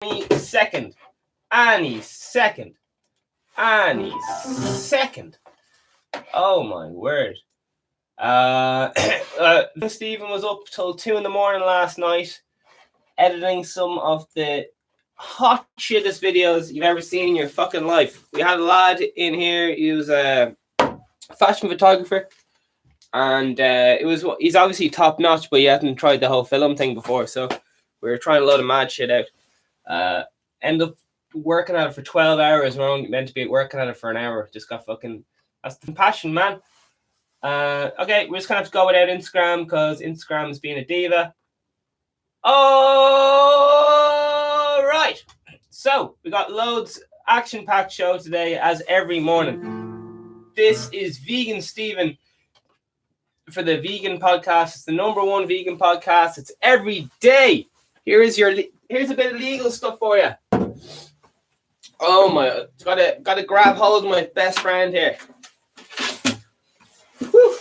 second. Any second. Oh my word. Steven was up till 2 a.m. last night, editing some of the hot shittest videos you've ever seen in your fucking life. We had a lad in here, he was a fashion photographer, and he's obviously top notch, but he hasn't tried the whole film thing before, so we were trying a lot of mad shit out. Ended up working at it for 12 hours. We're only meant to be working at it for an hour. Just got fucking, that's the passion, man. Okay, we're just gonna have to go without Instagram because Instagram is being a diva. All right, so we got loads action-packed show today, as every morning. This is VeganSteven for the vegan podcast. It's the #1 vegan podcast. It's every day. Here's a bit of legal stuff for you. Oh my, gotta grab hold of my best friend here. Whew.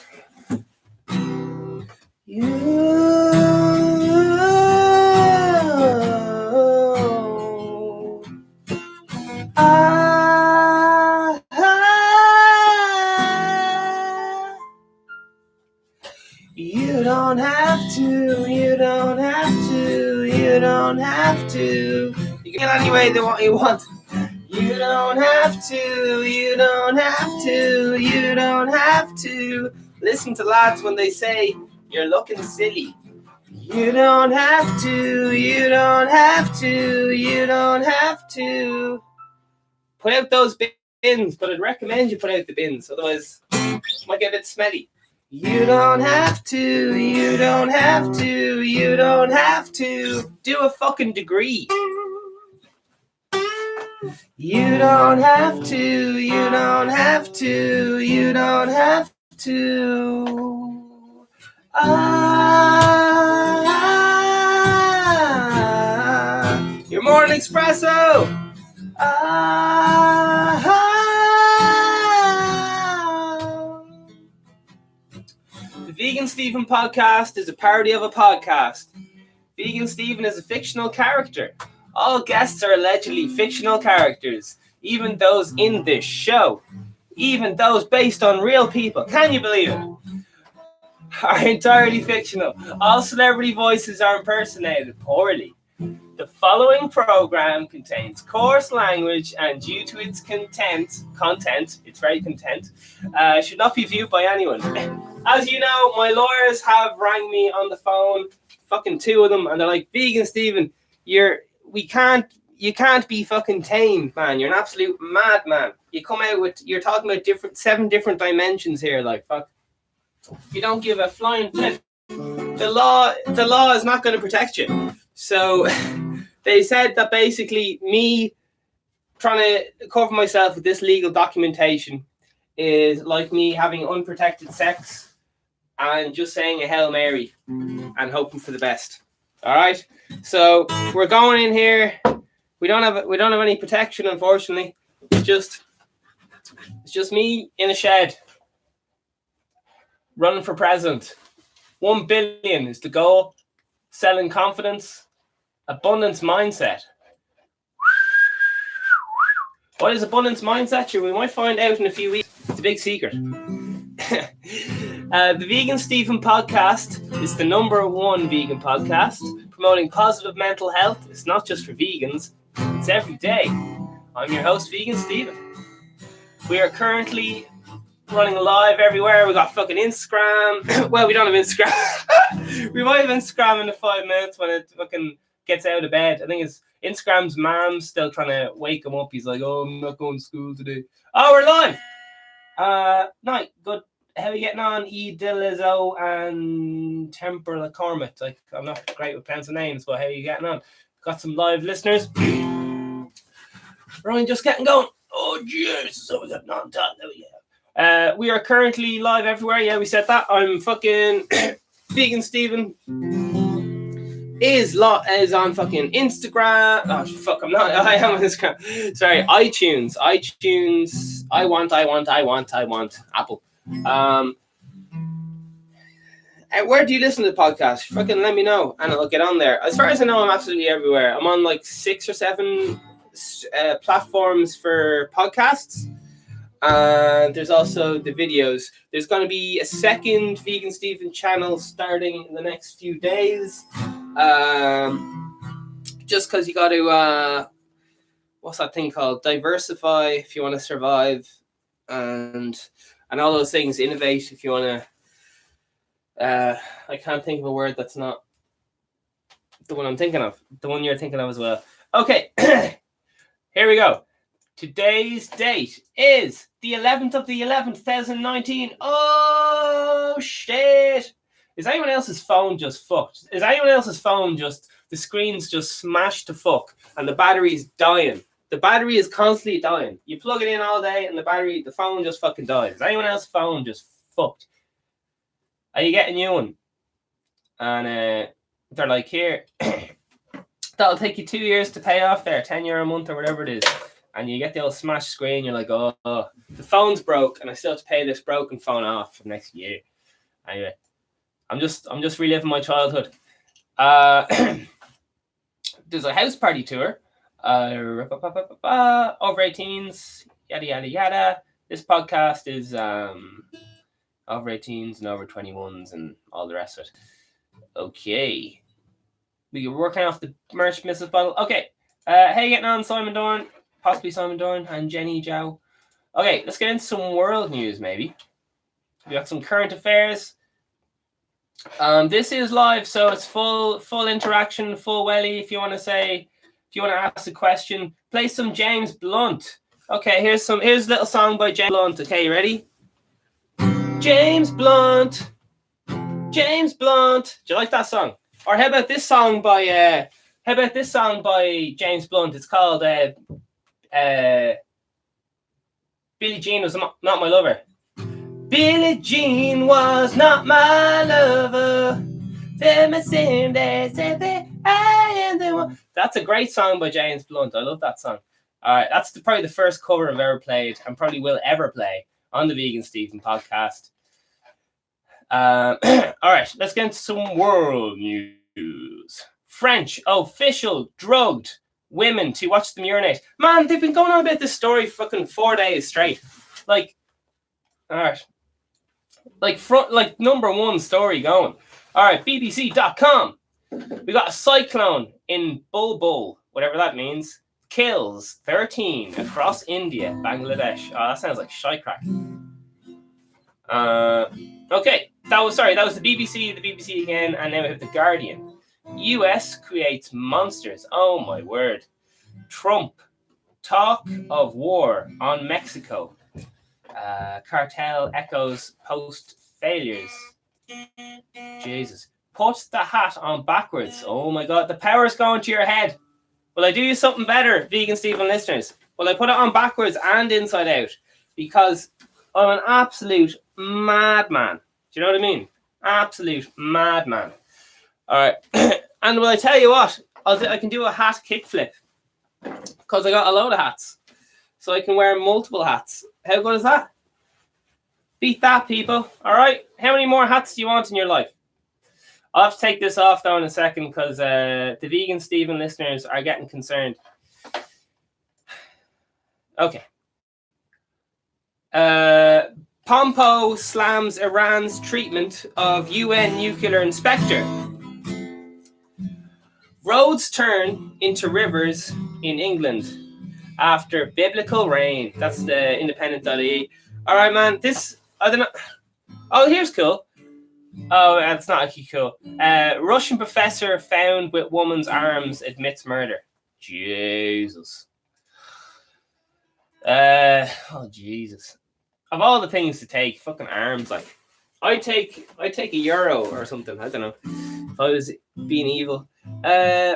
You don't have to. You can get any way that you want. You don't have to. Listen to lads when they say you're looking silly. You don't have to. Put out those bins, but I'd recommend you put out the bins, otherwise it might get a bit smelly. You don't have to. Do a fucking degree. You don't have to. Your morning espresso. The VeganSteven podcast is a parody of a podcast. VeganSteven is a fictional character. All guests are allegedly fictional characters, even those in this show, even those based on real people. Can you believe it? Are entirely fictional. All celebrity voices are impersonated poorly. The following program contains coarse language and due to its content, it's very content, should not be viewed by anyone. As you know, my lawyers have rang me on the phone, fucking 2 of them, and they're like, VeganSteven, you can't be fucking tamed, man. You're an absolute madman. You come out with, you're talking about 7 different dimensions here, like, fuck. You don't give a flying flip. The law is not going to protect you. So they said that basically me trying to cover myself with this legal documentation is like me having unprotected sex and just saying a Hail Mary and hoping for the best. All right. So we're going in here. We don't have any protection, unfortunately. It's just me in a shed running for president. 1 billion is the goal. Selling confidence. Abundance mindset. What is abundance mindset? Sure, we might find out in a few weeks. It's a big secret. The VeganSteven podcast is the #1 vegan podcast promoting positive mental health. It's not just for vegans. It's every day. I'm your host, VeganSteven. We are currently running live everywhere. We got fucking Instagram. Well, we don't have Instagram. We might have Instagram in the 5 minutes when it fucking gets out of bed. I think it's Instagram's mom's still trying to wake him up. He's like, oh, I'm not going to school today. Oh, we're live. Night. Good. How are you getting on? Lizzo and Temper Cormit. Like, I'm not great with pronouncing names, but how are you getting on? Got some live listeners. We're only just getting going. Oh, Jesus. So we got non-talk. There we go. We are currently live everywhere. Yeah, we said that. I'm fucking VeganSteven is on fucking Instagram. Oh fuck, I am on Instagram. Sorry, iTunes. I want Apple. Where do you listen to the podcast? Fucking let me know, and I'll get on there. As far as I know, I'm absolutely everywhere. I'm on like 6 or 7 platforms for podcasts. And there's also the videos. There's going to be a second VeganSteven channel starting in the next few days. Just because you got to, what's that thing called? Diversify if you want to survive, and all those things. Innovate if you want to. I can't think of a word that's not the one I'm thinking of. The one you're thinking of as well. Okay, here we go. Today's date is the 11th of the 11th, 2019. Oh, shit. Is anyone else's phone just fucked? Is anyone else's phone just, the screen's just smashed to fuck and the battery's dying? The battery is constantly dying. You plug it in all day and the phone just fucking dies. Is anyone else's phone just fucked? Are you getting a new one? And they're like, here, that'll take you 2 years to pay off there, €10 a month or whatever it is. And you get the old smashed screen, you're like, oh, the phone's broke, and I still have to pay this broken phone off for next year. Anyway, I'm just reliving my childhood. There's a house party tour. Over 18s, yada yada yada. This podcast is over 18s and over 21s and all the rest of it. Okay, we were working off the merch Mrs. Bottle. Okay, how you getting on, Simon Dorn? Possibly Simon Dorn and Jenny Zhao. Okay, let's get into some world news, maybe. We got some current affairs. This is live, so it's full interaction, full welly. If you want to ask a question, play some James Blunt. Okay, here's a little song by James Blunt. Okay, you ready? James Blunt. James Blunt. Do you like that song? Or how about this song by James Blunt? It's called Billie Jean was not my lover. Billie Jean was not my lover. That's a great song by James Blunt. I love that song. Alright, that's probably the first cover I've ever played and probably will ever play on the VeganSteven podcast. Alright, let's get into some world news. French official drugged women to watch them urinate. Man, they've been going on about this story fucking 4 days straight. Like, alright. Like number one story going. Alright, BBC.com. We got a cyclone in Bulbul, whatever that means. Kills 13 across India, Bangladesh. Oh, that sounds like shite crack. Okay, that was the BBC again, and now we have the Guardian. US creates monsters. Oh my word. Trump. Talk of war on Mexico. Cartel echoes post failures. Jesus. Put the hat on backwards. Oh my god, the power's going to your head. Will I do you something better, VeganSteven listeners? Will I put it on backwards and inside out? Because I'm an absolute madman. Do you know what I mean? Absolute madman. Alright. And will I tell you what? I can do a hat kickflip. Because I got a load of hats. So I can wear multiple hats. How good is that? Beat that, people. Alright? How many more hats do you want in your life? I'll have to take this off though in a second because the VeganSteven listeners are getting concerned. Okay. Pompo slams Iran's treatment of UN nuclear inspector. Roads turn into rivers in England after biblical rain. That's the independent.ie. All right, man. I don't know. Oh, here's cool. Oh, that's not actually cool. Russian professor found with woman's arms admits murder. Jesus. Oh, Jesus. Of all the things to take, fucking arms, like I'd take €1 or something. I don't know. If I was being evil.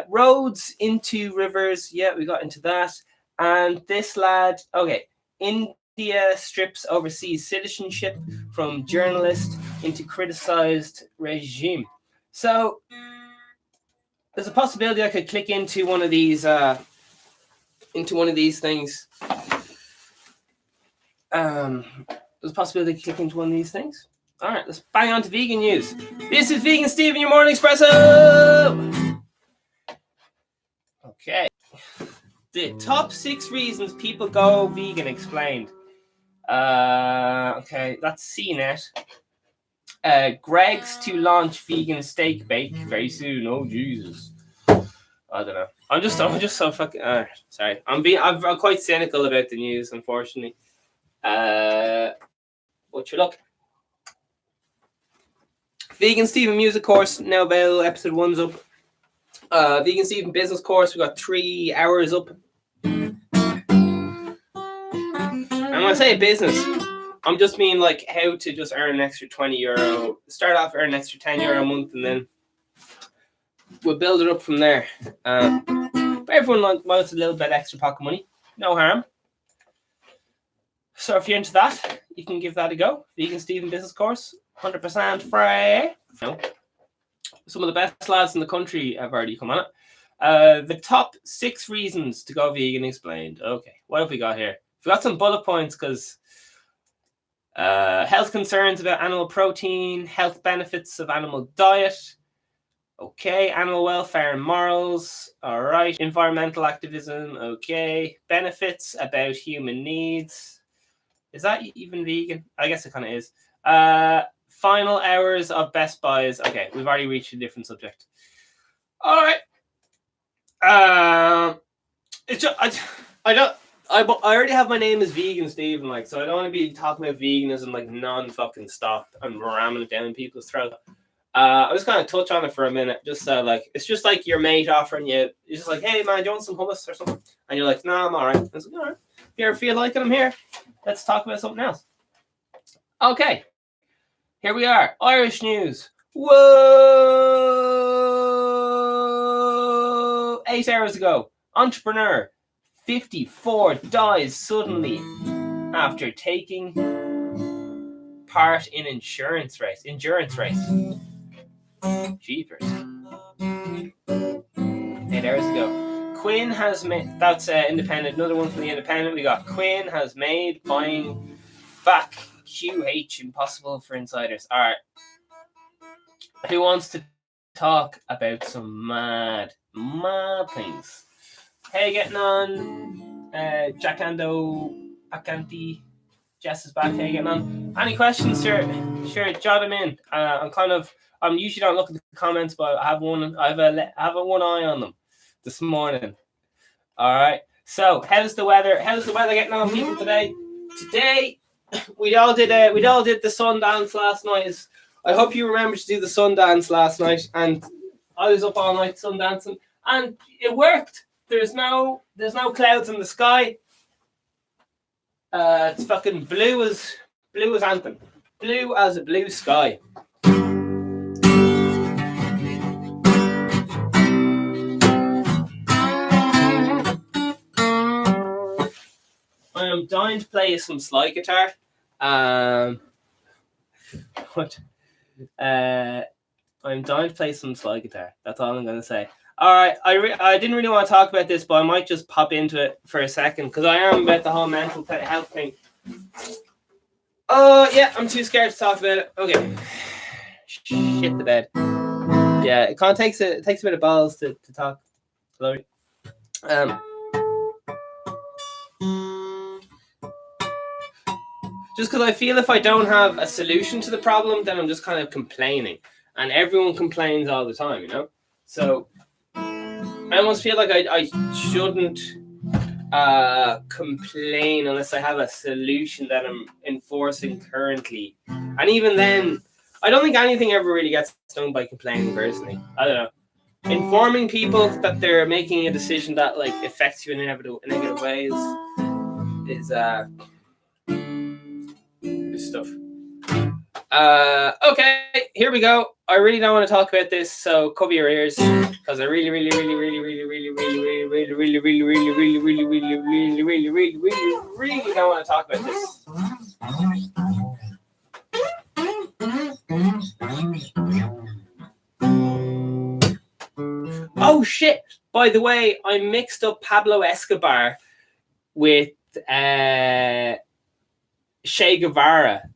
Roads into rivers. Yeah, we got into that. And this lad, okay. India strips overseas citizenship from journalist into criticized regime. So there's a possibility I could click into one of these things. There's a possibility to click into one of these things. All right, let's bang on to vegan news. This is VeganSteven, your morning espresso. Okay. The top 6 reasons people go vegan explained. Okay, that's CNET. Greg's to launch vegan steak bake very soon. Oh Jesus. I don't know. I'm just so fucking. Sorry, I'm quite cynical about the news, unfortunately. But you look. VeganSteven music course now available. Episode 1's up. VeganSteven business course. We got 3 hours up. And when I say business, I'm just mean like how to just earn an extra €20. Start off earn an extra €10 a month, and then we'll build it up from there. But everyone wants a little bit extra pocket money. No harm. So if you're into that, you can give that a go. VeganSteven business course, 100% free. No. Some of the best lads in the country have already come on it. The top 6 reasons to go vegan explained. Okay, what have we got here? We've got some bullet points because health concerns about animal protein, health benefits of animal diet. Okay, animal welfare and morals. All right, environmental activism. Okay, benefits about human needs. Is that even vegan? I guess it kind of is. Final hours of Best Buys. Okay, we've already reached a different subject. All right. It's just, I already have my name as VeganSteven, like, so I don't want to be talking about veganism like non-fucking stop and ramming it down people's throat. I was going to touch on it for a minute, just like it's just like your mate offering you. He's just like, "Hey man, do you want some hummus or something?" And you're like, "No, I'm all right." I was like, "All right. If you ever feel like it, I'm here. Let's talk about something else." Okay, here we are. Irish news. Whoa! 8 hours ago, entrepreneur 54 dies suddenly after taking part in endurance race. Jeepers. 8 hours ago. Quinn has made, that's Independent, another one from the Independent. We got Quinn has made buying back QH impossible for insiders. All right. Who wants to talk about some mad things? Hey, getting on? Jackando, Akanti, Jess is back. Hey, getting on? Any questions? Sure, jot them in. I'm usually don't look at the comments, but I have one eye on them this morning. All right. So, how's the weather? How's the weather getting on, people, today? Today, we all did the sun dance last night. I hope you remember to do the sun dance last night, and I was up all night sun dancing, and it worked. There's no clouds in the sky. It's fucking blue as Anthem. Blue as a blue sky. I am dying to play some slide guitar. I'm dying to play some slide guitar. That's all I'm going to say. All right, I didn't really want to talk about this, but I might just pop into it for a second because I am about the whole mental health thing. Yeah, I'm too scared to talk about it. Okay, shit the bed. Yeah, it kind of takes a bit of balls to talk. Sorry. Just because I feel if I don't have a solution to the problem, then I'm just kind of complaining, and everyone complains all the time, you know. So I almost feel like I shouldn't complain unless I have a solution that I'm enforcing currently. And even then, I don't think anything ever really gets done by complaining personally. I don't know. Informing people that they're making a decision that like affects you in negative ways is stuff. Okay, here we go. I really don't want to talk about this, so cover your ears because I really don't want to talk about this. Oh shit! By the way, I mixed up Pablo Escobar with Che Guevara.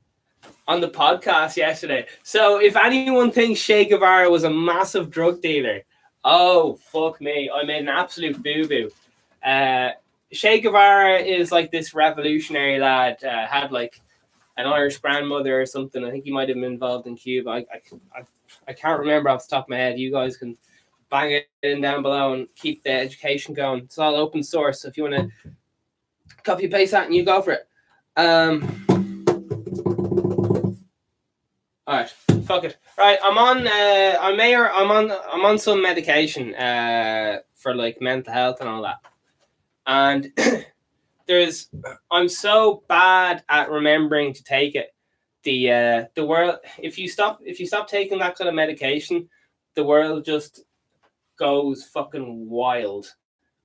on the podcast yesterday. So if anyone thinks Che Guevara was a massive drug dealer, oh fuck me, I made an absolute boo boo. Che Guevara is like this revolutionary lad. Had like an Irish grandmother or something. I think he might have been involved in Cuba. I can't remember off the top of my head. You guys can bang it in down below and keep the education going. It's all open source. So if you want to copy paste that and you go for it. All right, fuck it. Right, I'm on some medication for like mental health and all that, and I'm so bad at remembering to take it. The world, if you stop taking that kind of medication, the world just goes fucking wild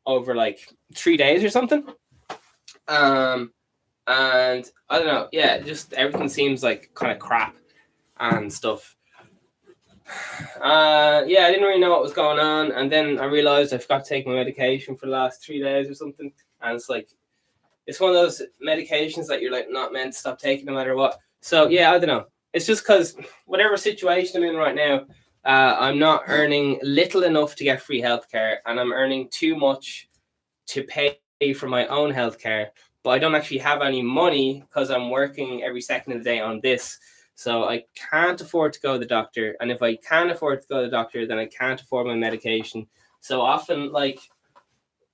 over like 3 days or something. And I don't know, yeah, just everything seems like kind of crap and stuff. I didn't really know what was going on, and then I realized I forgot to take my medication for the last 3 days or something, and it's like it's one of those medications that you're like not meant to stop taking no matter what. So yeah, I don't know. It's just because whatever situation I'm in right now, I'm not earning little enough to get free healthcare, and I'm earning too much to pay for my own healthcare. But I don't actually have any money because I'm working every second of the day on this. So I can't afford to go to the doctor. And if I can't afford to go to the doctor, then I can't afford my medication. So often, like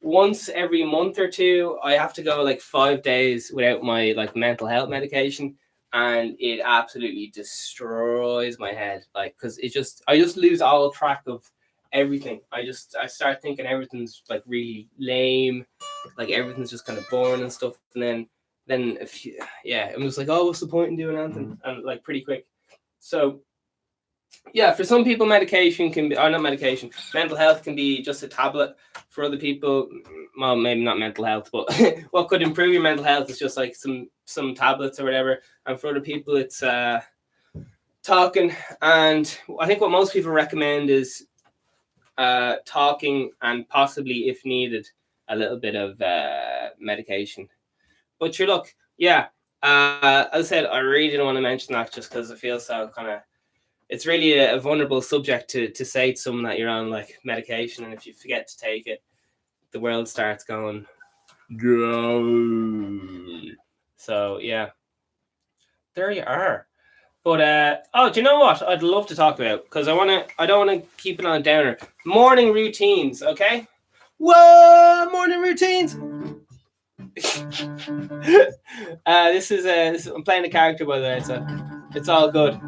once every month or two, I have to go like 5 days without my like mental health medication. And it absolutely destroys my head. Like, because I just lose all track of everything. I start thinking everything's like really lame. Like everything's just kind of boring and stuff. And then it was like, oh, what's the point in doing anything? And like pretty quick. So yeah, for some people medication can be, or not medication, mental health can be just a tablet. For other people, well, maybe not mental health, but what could improve your mental health is just like some tablets or whatever. And for other people, it's talking. And I think what most people recommend is talking and possibly, if needed, a little bit of medication. But sure, look, yeah, as I said, I really didn't want to mention that just because I feel so kind of, it's really a vulnerable subject to say to someone that you're on like medication, and if you forget to take it, the world starts going down. So yeah, there you are. But do you know what I'd love to talk about? Because I don't want to keep it on a downer. Morning routines, okay? Whoa, morning routines. This is I'm playing a character, by the way, so it's all good.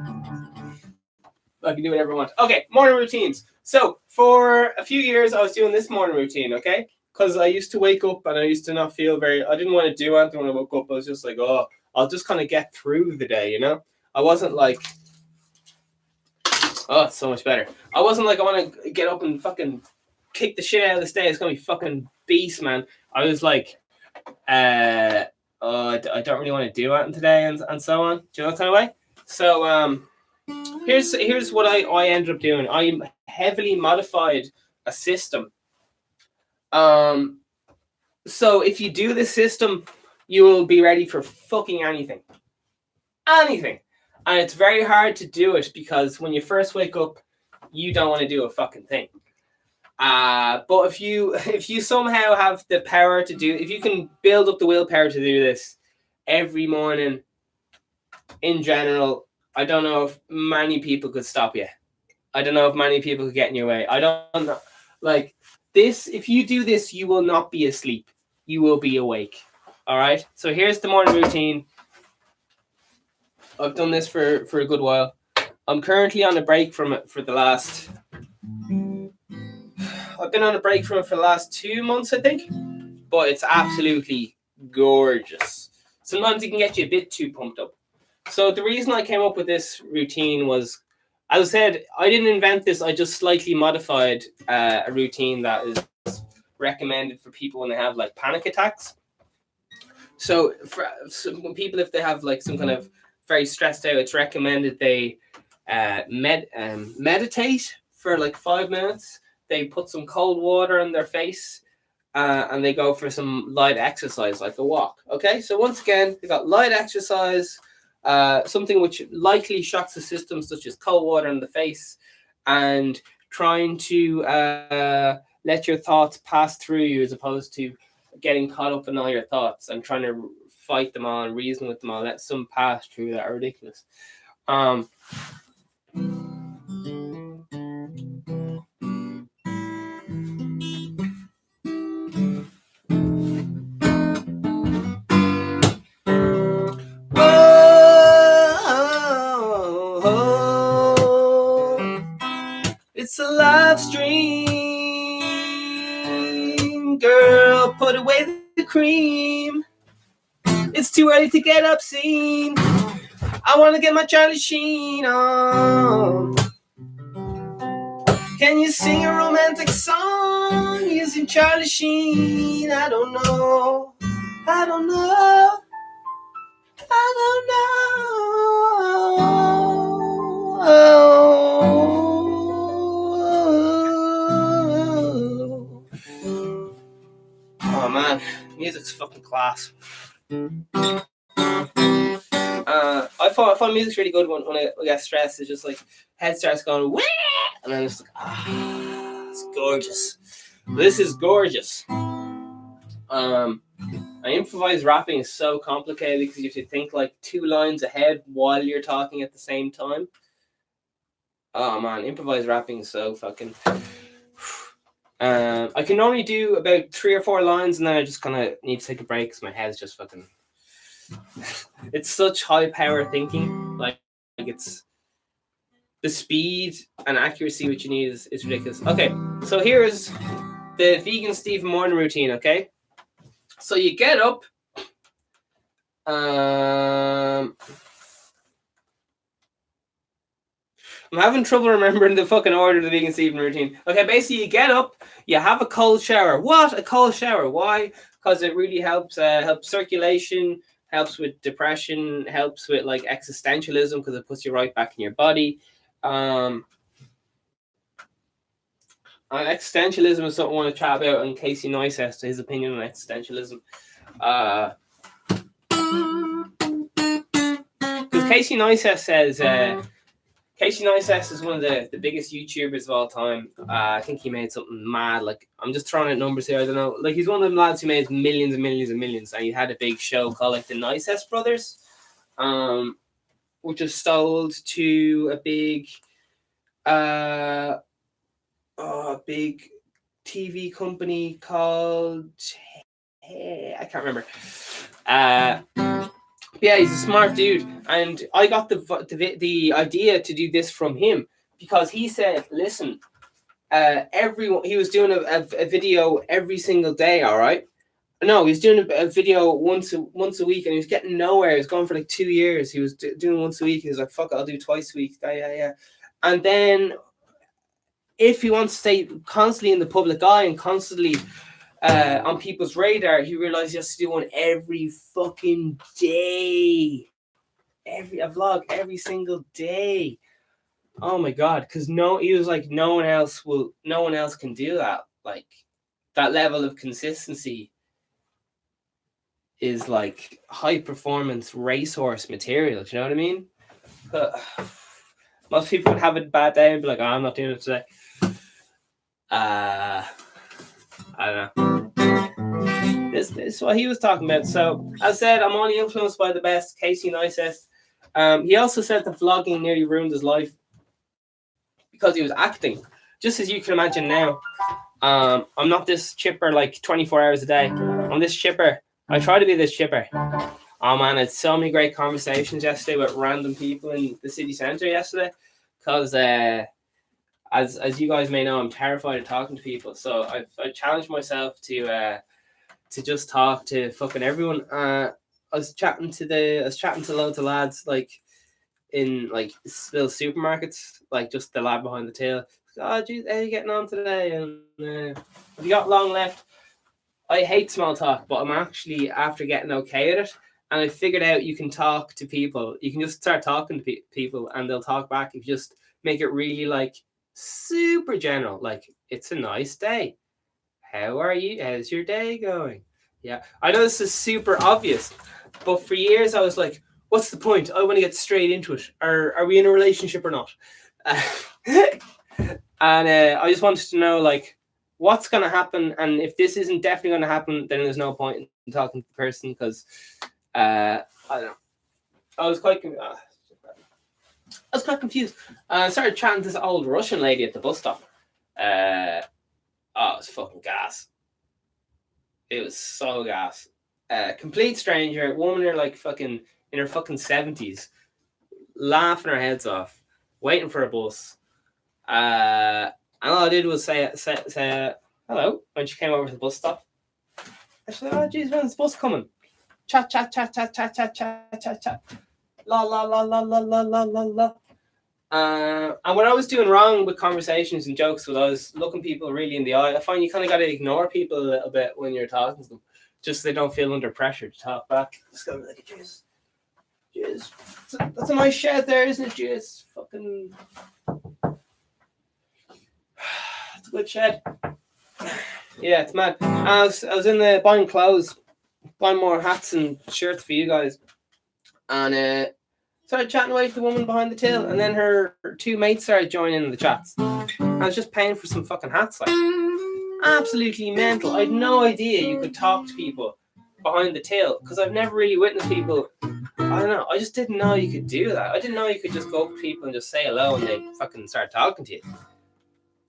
I can do whatever I want. Okay, morning routines. So for a few years, I was doing this morning routine, okay? Because I used to wake up and I used to not feel I didn't want to do anything when I woke up. I was just like, oh, I'll just kind of get through the day, you know? I wasn't like, oh, it's so much better. I wasn't like, I want to get up and fucking kick the shit out of this day. It's going to be fucking beast, man. I was like, I don't really want to do anything today and so on. Do you know that kind of way? So, here's what I ended up doing. I heavily modified a system. So if you do this system, you will be ready for fucking anything. Anything. And it's very hard to do it because when you first wake up, you don't want to do a fucking thing. But if you somehow have the power to do, if you can build up the willpower to do this every morning, in general, I don't know if many people could stop you. I don't know if many people could get in your way. I don't know. Like this, if you do this, you will not be asleep. You will be awake. All right. So here's the morning routine. I've done this for a good while. I'm currently on a break from it for the last. I've been on a break from it for the last 2 months, I think. But it's absolutely gorgeous. Sometimes it can get you a bit too pumped up. So the reason I came up with this routine was, as I said, I didn't invent this. I just slightly modified a routine that is recommended for people when they have like panic attacks. So for some people, if they have like some kind of very stressed out, it's recommended they meditate for like 5 minutes. They put some cold water on their face and they go for some light exercise, like a walk. Okay, so once again, they got light exercise. something which likely shocks the system, such as cold water in the face, and trying to let your thoughts pass through you, as opposed to getting caught up in all your thoughts and trying to fight them all and reason with them all. Let some pass through that are ridiculous. It's a live stream, girl. Put away the cream. It's too early to get obscene. I want to get my Charlie Sheen on. Can you sing a romantic song using Charlie Sheen? I don't know. I don't know. I don't know. Oh man, music's fucking class. I find music's really good when I get stressed. It's just like head starts going wah, and then it's like it's gorgeous. This is gorgeous. Improvised rapping is so complicated because you have to think like 2 lines ahead while you're talking at the same time. Oh man, improvised rapping is so fucking. I can normally do about 3 or 4 lines, and then I just kind of need to take a break because my head's just fucking. It's such high power thinking, like it's the speed and accuracy which you need is ridiculous. Okay, so here is the VeganSteven morning routine. Okay, so you get up. I'm having trouble remembering the fucking order of the VeganSteven routine. Okay, basically you get up, you have a cold shower. What? A cold shower? Why? Because it really helps circulation, helps with depression, helps with like existentialism because it puts you right back in your body. Existentialism is something I want to chat about, and Casey Neistat, his opinion on existentialism. Because Casey Neistat says, Casey Neistat is one of the biggest YouTubers of all time. I think he made something mad. Like, I'm just throwing out numbers here. I don't know. Like, he's one of them lads who made millions and millions and millions. And he had a big show called like the Neistat Brothers, which was sold to a big big TV company called I can't remember. Yeah, he's a smart dude, and I got the idea to do this from him because he said, "Listen, everyone." He was doing a video every single day. All right. No, he was doing a video once a week, and he was getting nowhere. He was going for like 2 years. He was doing once a week. He was like, "Fuck it, I'll do twice a week." Yeah. And then, if he wants to stay constantly in the public eye and constantly on people's radar, he realized he has to do one every fucking day, a vlog every single day. Oh my god! Because he was like, no one else can do that. Like, that level of consistency is like high performance racehorse material. Do you know what I mean? Most people would have a bad day and be like, "Oh, I'm not doing it today." I don't know. This is what he was talking about. So, as I said, I'm only influenced by the best. Casey Neistat. He also said that vlogging nearly ruined his life because he was acting. Just as you can imagine now, I'm not this chipper like 24 hours a day. I'm this chipper. I try to be this chipper. Oh man, I had so many great conversations yesterday with random people in the city centre yesterday. Because as you guys may know, I'm terrified of talking to people. So I challenged myself to just talk to fucking everyone. I was chatting to loads of lads like in like little supermarkets, like just the lad behind the till. Oh, geez, how are you getting on today? And have you got long left? I hate small talk, but I'm actually after getting okay at it. And I figured out you can talk to people. You can just start talking to people and they'll talk back if you just make it really like super general. Like, it's a nice day. How are you? How's your day going? Yeah. I know this is super obvious, but for years I was like, what's the point? I want to get straight into it. Are we in a relationship or not? And I just wanted to know, like, what's going to happen, and if this isn't definitely going to happen, then there's no point in talking to the person, because I don't know. I was quite confused. I started chatting to this old Russian lady at the bus stop. It was fucking gas. It was so gas. Complete stranger, woman in like fucking in her fucking 70s, laughing her heads off, waiting for a bus. And all I did was say hello when she came over to the bus stop. I said, "Oh, geez, when's the bus coming?" Chat. La la la la la la la la la. And what I was doing wrong with conversations and jokes was I was looking people really in the eye. I find you kind of got to ignore people a little bit when you're talking to them, just so they don't feel under pressure to talk back. Just go like, "Jeez, that's a nice shed there, isn't it? Jeez, fucking, it's a good shed." Yeah, it's mad. I was in the buying clothes, buying more hats and shirts for you guys, and started chatting away to the woman behind the till, and then her two mates started joining in the chats. I was just paying for some fucking hats, like, absolutely mental. I had no idea you could talk to people behind the till, because I've never really witnessed people. I don't know. I just didn't know you could do that. I didn't know you could just go up to people and just say hello and they fucking start talking to you.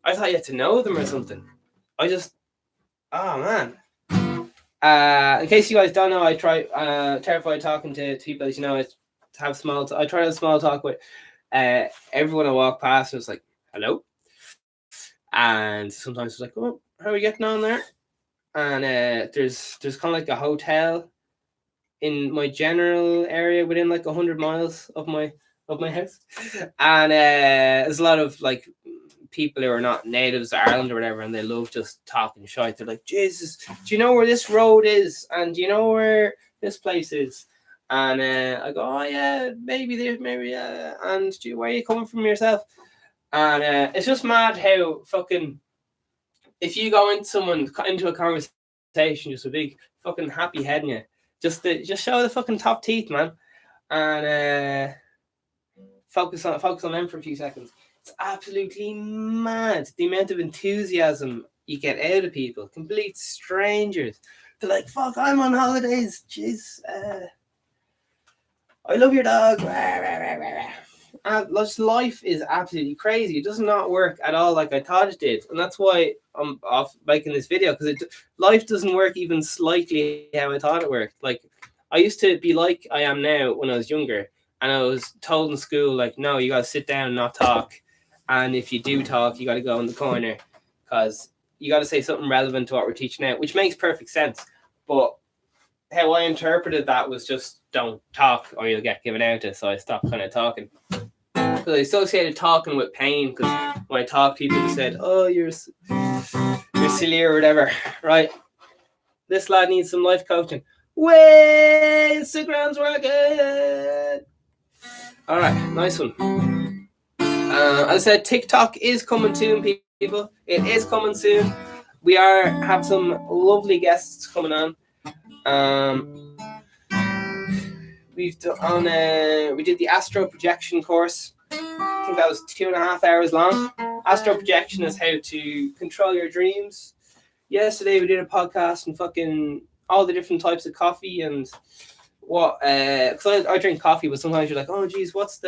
I thought you had to know them or something. Oh man. In case you guys don't know, I try terrified talking to people. As you know, I try to have small talk with everyone I walk past, and it's like, hello. And sometimes it's like, "Oh, how are we getting on there?" And there's kind of like a hotel in my general area within like 100 miles of my house, and there's a lot of like people who are not natives of Ireland or whatever, and they love just talking shite. They're like, "Jesus, do you know where this road is? And do you know where this place is?" And I go, "Oh yeah, maybe there, maybe yeah." And where are you coming from yourself? And it's just mad how fucking, if you go into a conversation just a big fucking happy head in you, just show the fucking top teeth, man, and focus on them for a few seconds. It's absolutely mad the amount of enthusiasm you get out of people, complete strangers. They're like, "Fuck, I'm on holidays. Jeez, I love your dog." And life is absolutely crazy. It does not work at all like I thought it did, and that's why I'm off making this video, because life doesn't work even slightly how I thought it worked. Like, I used to be like I am now when I was younger, and I was told in school, like, "No, you gotta sit down and not talk, and if you do talk, you gotta go in the corner, because you gotta say something relevant to what we're teaching now," which makes perfect sense. But how I interpreted that was just, don't talk or you'll get given out to. So I stopped kind of talking, because I associated talking with pain. Because when I talk, people just said, "Oh, you're silly" or whatever. Right? This lad needs some life coaching. Way, Instagram's working. All right, nice one. As I said, TikTok is coming soon, people. It is coming soon. We have some lovely guests coming on. We did the astro projection course. I think that was 2.5 hours long. Astro projection is how to control your dreams. Yesterday we did a podcast and fucking all the different types of coffee and what. Because I drink coffee, but sometimes you're like, "Oh, geez, what's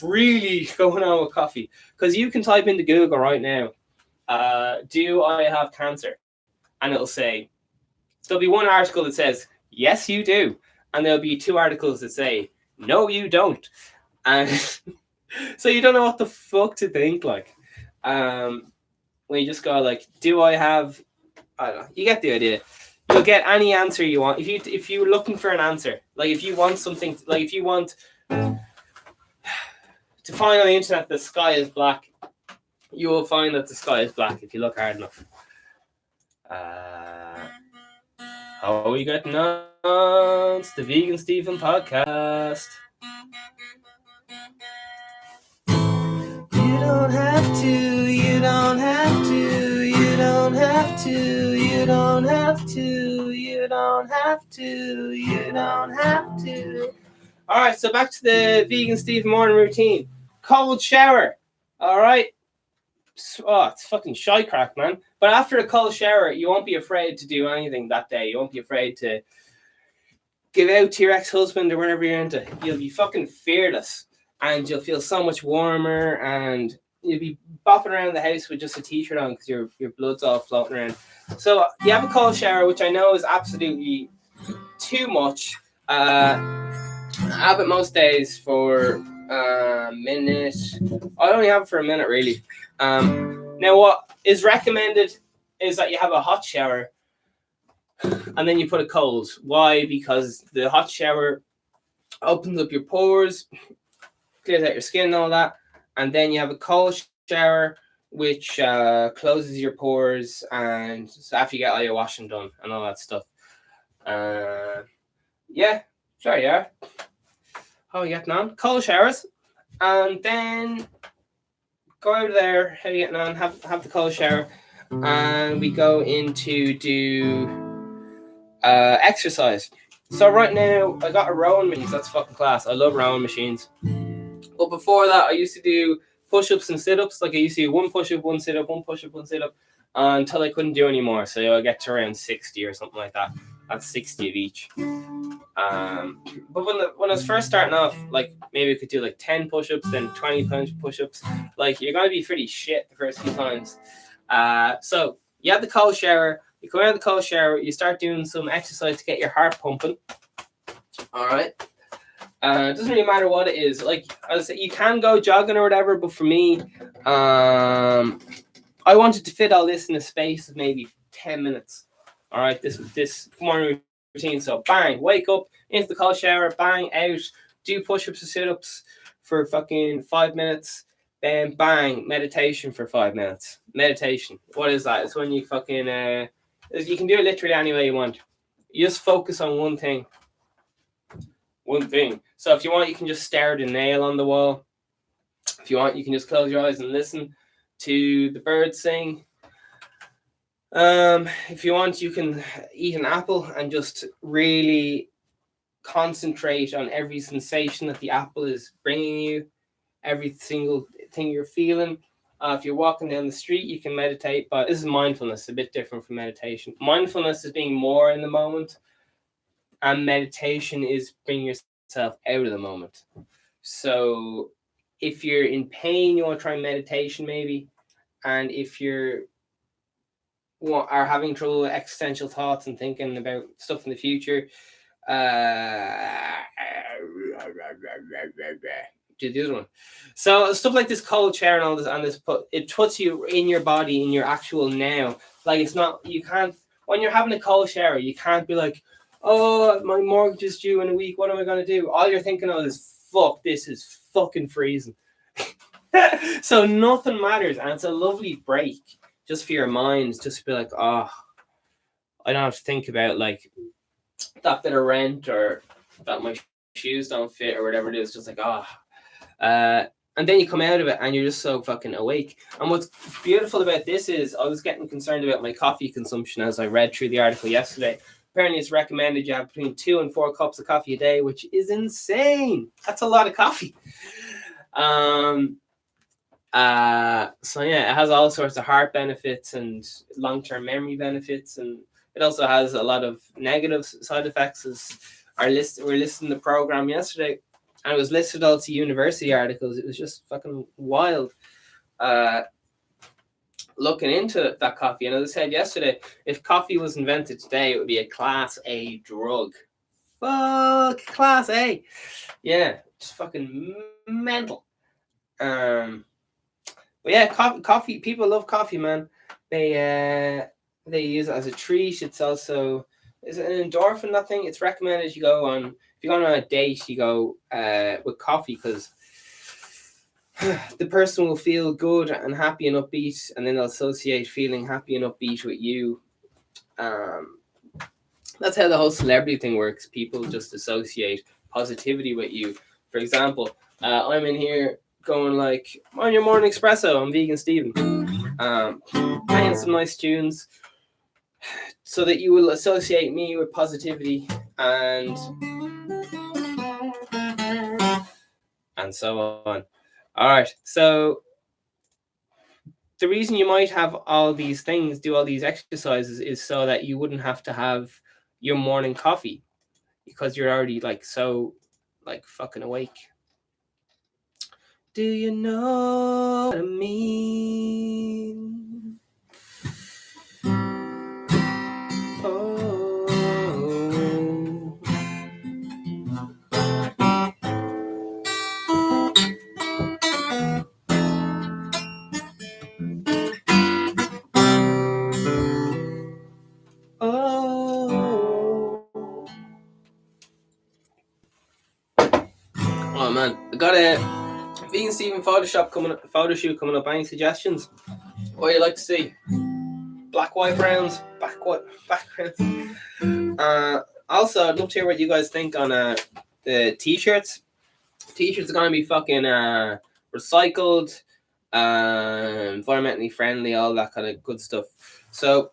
really going on with coffee?" Because you can type into Google right now, "Do I have cancer?" and it'll say, there'll be one article that says, "Yes, you do." And there'll be 2 articles that say, "No, you don't." And so you don't know what the fuck to think, like. When you just go like, "Do I have..." I don't know. You get the idea. You'll get any answer you want. If you're looking for an answer, like if you want something, like if you want to find on the internet the sky is black, you will find that the sky is black if you look hard enough. How are we getting on? It's the VeganSteven podcast. You don't have to, you don't have to, you don't have to, you don't have to, you don't have to, you don't have to. All right, so back to the VeganSteven morning routine. Cold shower. All right. Oh, it's fucking shy crack, man. But after a cold shower, you won't be afraid to do anything that day. You won't be afraid to give out to your ex-husband or whatever you're into. You'll be fucking fearless, and you'll feel so much warmer, and you'll be bopping around the house with just a t-shirt on because your blood's all floating around. So you have a cold shower, which I know is absolutely too much. I have it most days for a minute. I only have it for a minute, really. Now, what is recommended is that you have a hot shower and then you put a cold. Why? Because the hot shower opens up your pores, clears out your skin and all that. And then you have a cold shower, which closes your pores, and after you get all your washing done and all that stuff. Yeah, sorry, yeah. How are you getting on? Cold showers, and then go out there. How are you getting on? Have the cold shower, and we go into do exercise. So right now I got a rowing machine. That's fucking class. I love rowing machines. But before that, I used to do push-ups and sit-ups. Like I used to do one push-up, one sit-up, one push-up, one sit-up, until I couldn't do anymore. So I get to around 60 or something like that. That's 60 of each. But when I was first starting off, like maybe I could do like 10 push-ups, then 20 push-ups. Like you're gonna be pretty shit the first few times. So you have the cold shower. You come out of the cold shower. You start doing some exercise to get your heart pumping. All right. It doesn't really matter what it is. Like I said, you can go jogging or whatever, but for me, I wanted to fit all this in a space of maybe 10 minutes. All right, this morning routine. So bang, wake up, into the cold shower, bang, out, do push-ups and sit-ups for fucking 5 minutes, then bang, meditation for 5 minutes. Meditation. What is that? It's when you fucking you can do it literally any way you want. You just focus on one thing. So if you want, you can just stare at a nail on the wall. If you want, you can just close your eyes and listen to the birds sing. If you want, you can eat an apple and just really concentrate on every sensation that the apple is bringing you, every single thing you're feeling. If you're walking down the street, you can meditate, but this is mindfulness, a bit different from meditation. Mindfulness is being more in the moment, and meditation is bringing yourself out of the moment. So if you're in pain, you want to try meditation maybe, and if you're are having trouble with existential thoughts and thinking about stuff in the future, do the other one. So stuff like this cold shower and all this, and this it puts you in your body, in your actual now. Like it's not, you can't, when you're having a cold shower, you can't be like, oh, my mortgage is due in a week, what am I going to do? All you're thinking of is, fuck, this is fucking freezing. So nothing matters, and it's a lovely break just for your mind, just to be like, oh, I don't have to think about like that bit of rent or that my shoes don't fit or whatever it is. Just like, oh. And then you come out of it and you're just so fucking awake. And what's beautiful about this is I was getting concerned about my coffee consumption as I read through the article yesterday. Apparently it's recommended you have between 2 and 4 cups of coffee a day, which is insane. That's a lot of coffee. So yeah, it has all sorts of heart benefits and long-term memory benefits, and it also has a lot of negative side effects. As we're listing the program yesterday, and it was listed all to university articles. It was just fucking wild. Looking into that coffee, and as I said yesterday, if coffee was invented today, it would be a Class A drug. Fuck, Class A. Yeah, just fucking mental. But yeah, coffee. People love coffee, man. They use it as a treat. It's also, is it an endorphin? That thing. It's recommended you go on, if you go on a date, you go with coffee, because the person will feel good and happy and upbeat, and then they'll associate feeling happy and upbeat with you. That's how the whole celebrity thing works. People just associate positivity with you. For example, I'm in here going like, on your morning espresso, I'm VeganSteven, playing some nice tunes so that you will associate me with positivity, and and so on. All right, so the reason you might have all these things, do all these exercises, is so that you wouldn't have to have your morning coffee because you're already like so like fucking awake. Do you know what I mean? Oh. Oh man, I got a VeganSteven photo shoot coming up. Any suggestions? What you like to see? Black, white, browns, backgrounds. Also, I'd love to hear what you guys think on the t-shirts. T-shirts are gonna be fucking recycled, environmentally friendly, all that kind of good stuff. So,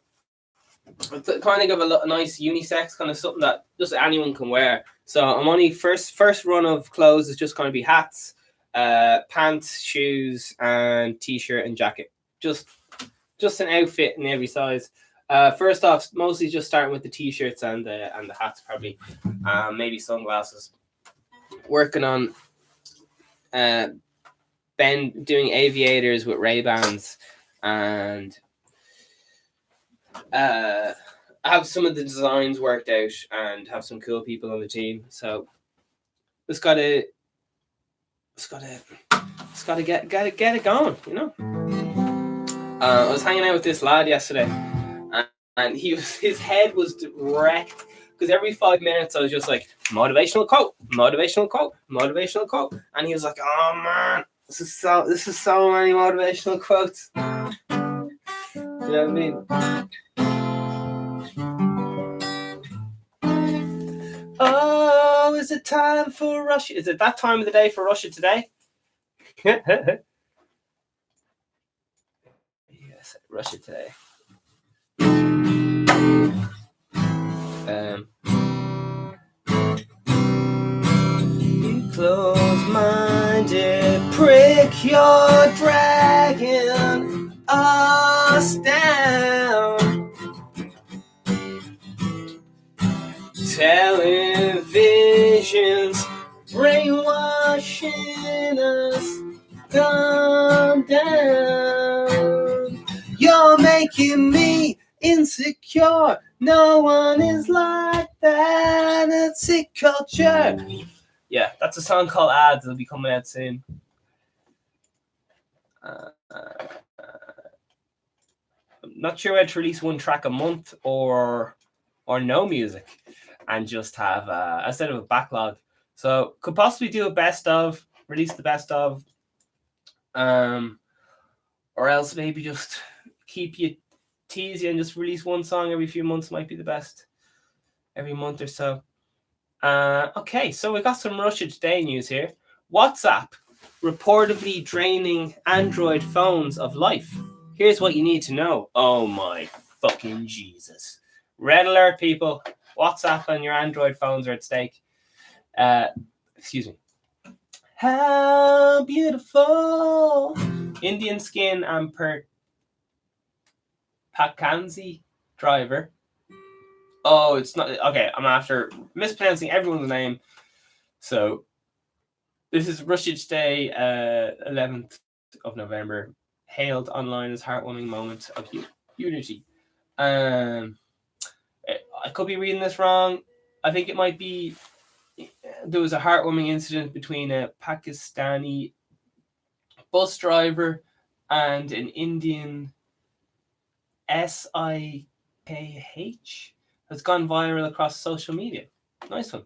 kind of give a nice unisex kind of something that just anyone can wear. So I'm only first run of clothes is just going to be hats, pants, shoes, and t-shirt and jacket. Just an outfit in every size. First off, mostly just starting with the t-shirts and the hats, probably, maybe sunglasses. Working on Ben doing aviators with Ray-Bans, and I have some of the designs worked out and have some cool people on the team. So just gotta get it going, you know. I was hanging out with this lad yesterday, and his head was wrecked because every 5 minutes I was just like, motivational quote, and he was like, oh man, this is so many motivational quotes. You know what I mean? Oh, is it time for Russia? Is it that time of the day for Russia today? Yes, Russia today. You close-minded prick, your dragging us down. Television's brainwashing us. Calm down. You're making me insecure. No one is like that. It's a culture. Yeah, that's a song called Ads. It'll be coming out soon. I'm not sure whether to release one track a month or no music and just have instead of a backlog. So could possibly do a best of, release the best of, or else maybe just keep you tease you and just release one song every few months might be the best, every month or so. Okay, so we got some Russia Today news here. WhatsApp reportedly draining Android phones of life. Here's what you need to know. Oh my fucking Jesus. Red alert, people. WhatsApp and your Android phones are at stake. Excuse me. How beautiful. Indian skin and Pakansi driver. Oh, it's not. Okay, I'm after mispronouncing everyone's name. So, this is Russia Today, 11th of November, hailed online as heartwarming moment of unity. I could be reading this wrong. I think it might be. There was a heartwarming incident between a Pakistani bus driver and an Indian SIKH. Has gone viral across social media. Nice one.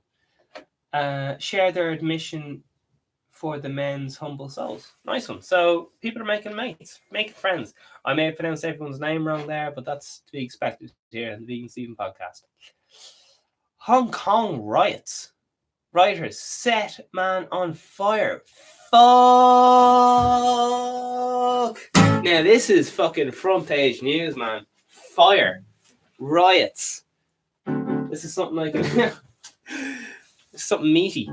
Share their admission for the men's humble souls. Nice one. So people are making mates, making friends. I may have pronounced everyone's name wrong there, but that's to be expected here in the VeganSteven podcast. Hong Kong riots. Rioters set man on fire. Fuck. Now this is fucking front page news, man. Fire. Riots. This is something like something meaty.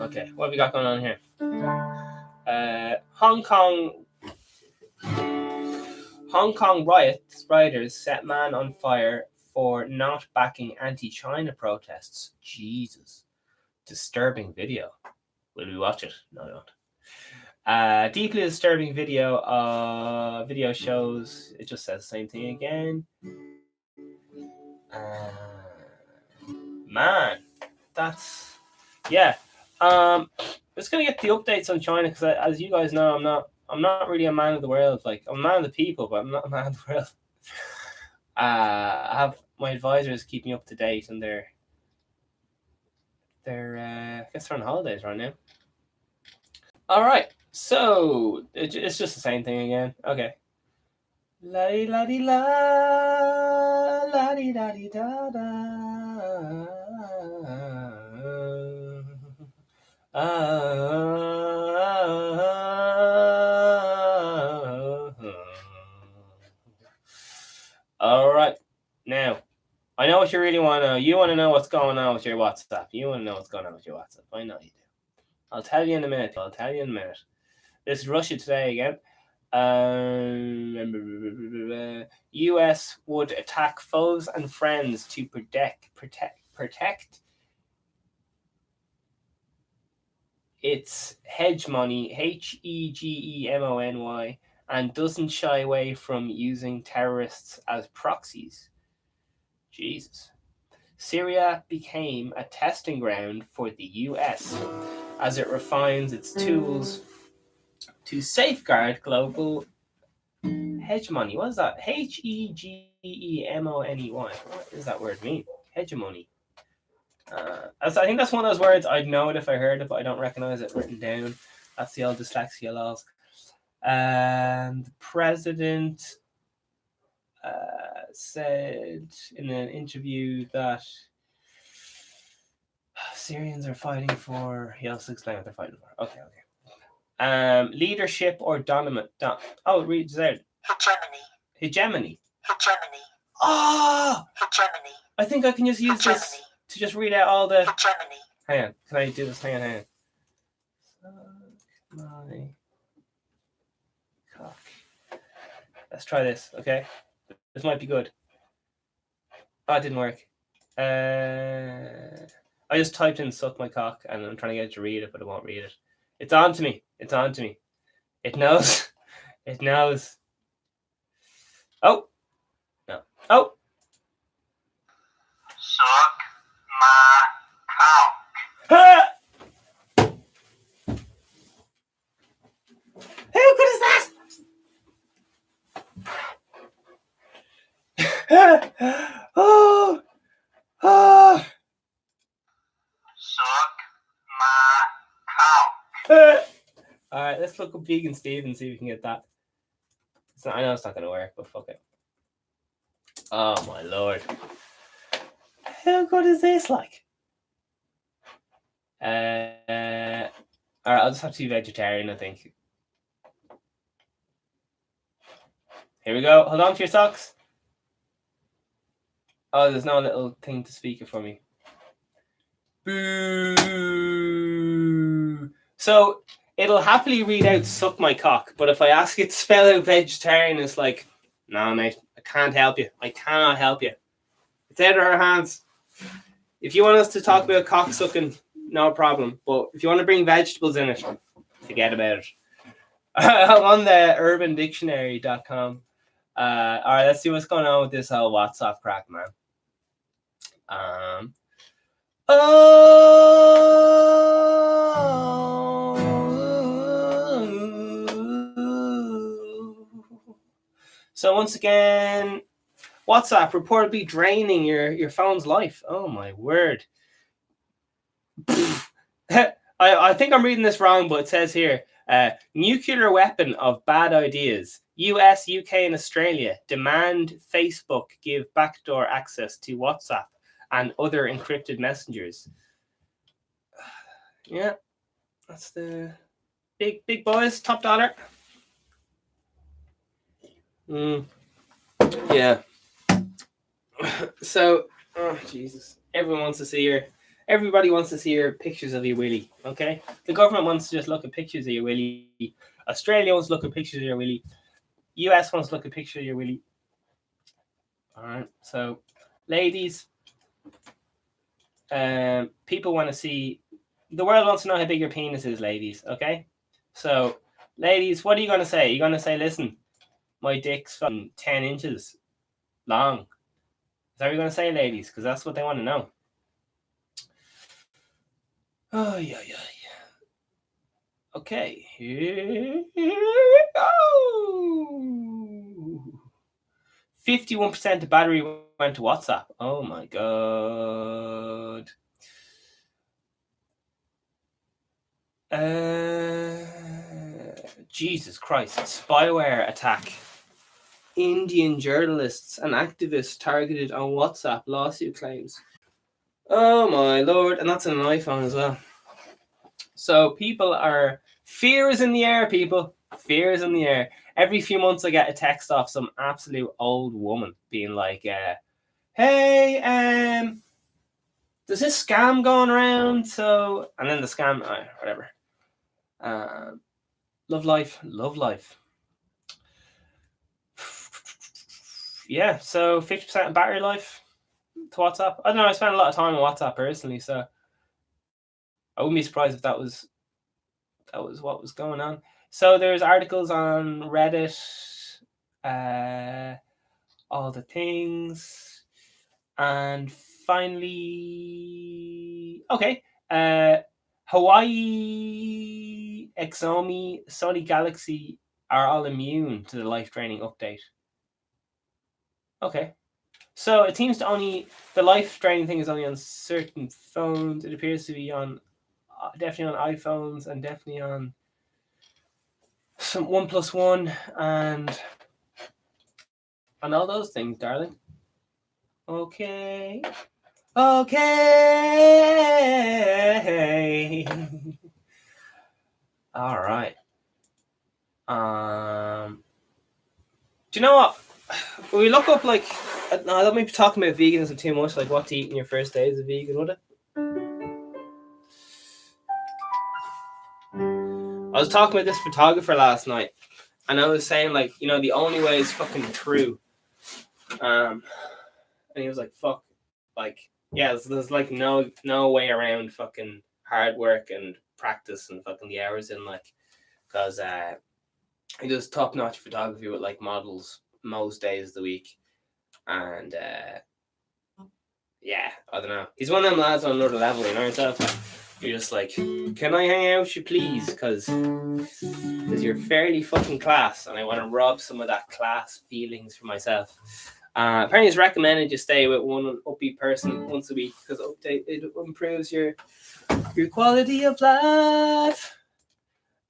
Okay, what have we got going on here? Hong Kong rioters set man on fire for not backing anti-China protests. Jesus. Disturbing video. Will we watch it? No, I don't. Deeply disturbing video shows. It just says the same thing again. Man, that's just gonna get the updates on China because, as you guys know, I'm not really a man of the world. Like, I'm a man of the people, but I'm not a man of the world. I have my advisors keep me up to date, and they're I guess they're on holidays right now. All right, so it's just the same thing again. Okay. La di la di la, la di da di da da. All right, now I know what you really want to know. You want to know what's going on with your WhatsApp. You want to know what's going on with your WhatsApp. I know you do. I'll tell you in a minute. This is Russia Today again. U.S. would attack foes and friends to protect its hegemony, hegemony, and doesn't shy away from using terrorists as proxies. Jesus. Syria became a testing ground for the U.S. as it refines its tools to safeguard global hegemony. What is that? Hegemony. What does that word mean? Hegemony. I think that's one of those words I'd know it if I heard it, but I don't recognize it written down. That's the old dyslexia laws. And the president said in an interview that Syrians are fighting for. He also explained what they're fighting for. Okay. Leadership or dominant. Read there. Hegemony. Oh! Hegemony. I think I can just use this to just read out all the. Hegemony. Hang on. Can I do this? Hang on. My cock. Let's try this, okay? This might be good. Oh, it didn't work. I just typed in "suck my cock" and I'm trying to get it to read it, but it won't read it. It's on to me. It knows. It knows. Oh. No. Oh. Suck my cock. How good is that? Oh. Suck my cock. All right, let's look up VeganSteven and see if we can get that. I know it's not going to work, but fuck it. Oh my lord. How good is this, like? Alright, I'll just have to be vegetarian, I think. Here we go. Hold on to your socks. Oh, there's no little thing to speak it for me. Boo! So, it'll happily read out "suck my cock," but if I ask it to spell out vegetarian, it's like, no, mate, I can't help you. I cannot help you. It's out of our hands. If you want us to talk about cock sucking, no problem. But if you want to bring vegetables in it, forget about it. I'm on the urbandictionary.com. All right, let's see what's going on with this whole WhatsApp crack, man. So once again, WhatsApp reportedly draining your phone's life. Oh my word. I think I'm reading this wrong, but it says here, nuclear weapon of bad ideas. US, UK, and Australia demand Facebook give backdoor access to WhatsApp and other encrypted messengers. Yeah, that's the big boys, top dollar. Yeah. So, oh Jesus, everyone wants to see Everybody wants to see your pictures of your willy, okay? The government wants to just look at pictures of your willy. Australia wants to look at pictures of your willy. US wants to look at pictures of your willy. All right, so ladies, people want to see, the world wants to know how big your penis is, ladies, okay? So, ladies, what are you going to say? You're going to say, listen, my dick's fucking 10 inches long. Is that what you're going to say, ladies? Because that's what they want to know. Oh, yeah. Okay, here we go. 51% of battery went to WhatsApp. Oh my god. Jesus Christ. Spyware attack. Indian journalists and activists targeted on WhatsApp, lawsuit claims. Oh my lord. And that's on an iPhone as well. So people are... Fear is in the air, people. Fear is in the air. Every few months I get a text off some absolute old woman being like, hey, there's this scam going around, so... And then the scam... whatever. Love life. Yeah, so 50% of battery life to WhatsApp. I don't know, I spent a lot of time on WhatsApp personally, so I wouldn't be surprised if that was what was going on. So there's articles on Reddit, all the things, and finally, okay, Hawaii, Xiaomi, Sony Galaxy are all immune to the life-draining update. Okay, so it seems to only, the life-draining thing is only on certain phones. It appears to be on, definitely on iPhones and definitely on some OnePlus One and all those things, darling. Okay. All right. Do you know what? When we look up, like, no, I don't mean talking about veganism too much, like what to eat in your first day as a vegan, would it? I was talking with this photographer last night, and I was saying, like, you know, the only way is fucking true. And he was like, fuck, like, yeah, there's like no way around fucking hard work and practice and fucking the hours in, like, because he does top-notch photography with, like, models most days of the week. And, yeah, I don't know. He's one of them lads on another level, you know yourself? You're just like, can I hang out with you, please? Because you're fairly fucking class, and I want to rob some of that class feelings for myself. Apparently, it's recommended you stay with one upbeat person once a week because it improves your quality of life.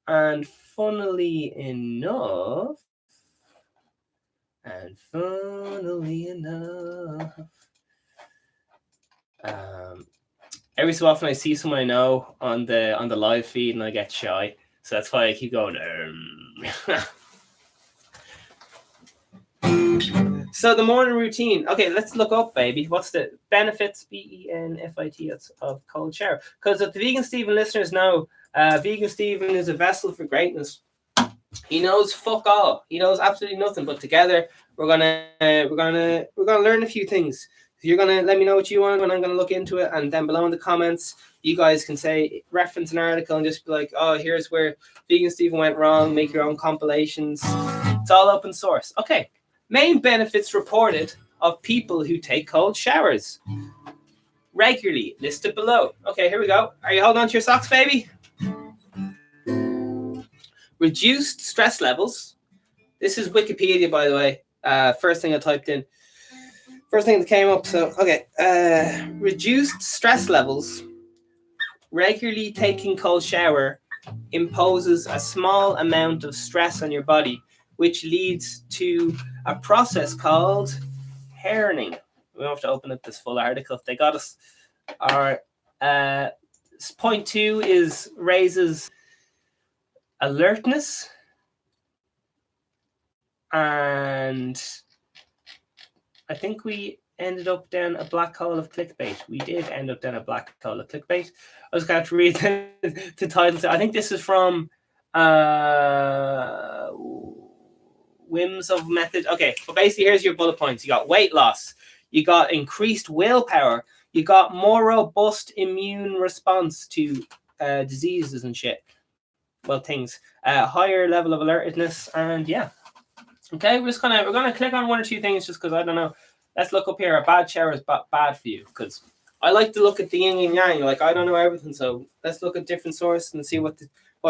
And funnily enough, every so often I see someone I know on the live feed and I get shy. So that's why I keep going. So the morning routine. Okay, let's look up, baby. What's the benefits, benefits of cold shower? Because if the VeganSteven listeners know, VeganSteven is a vessel for greatness. He knows fuck all. He knows absolutely nothing. But together, we're gonna learn a few things. You're gonna let me know what you want, and I'm gonna look into it. And then below in the comments, you guys can reference an article and just be like, oh, here's where VeganSteven went wrong. Make your own compilations. It's all open source. Okay. Main benefits reported of people who take cold showers regularly, listed below. Okay, here we go. Are you holding on to your socks, baby? Reduced stress levels. This is Wikipedia, by the way. First thing I typed in. First thing that came up. So, okay. Reduced stress levels. Regularly taking cold shower imposes a small amount of stress on your body, which leads to a process called herring. We don't have to open up this full article. They got us. All right. Point 2 is raises alertness. And I think we ended up down a black hole of clickbait. We did end up down a black hole of clickbait. I was going to read the title. I think this is from Whims of Method. Okay, well, basically, here's your bullet points. You got weight loss. You got increased willpower. You got more robust immune response to diseases and shit. Well, things. Higher level of alertness, and yeah. Okay, we're gonna click on one or two things just because I don't know. Let's look up here. A bad shower is bad for you, because I like to look at the yin and yang. Like, I don't know everything, so let's look at different sources and see what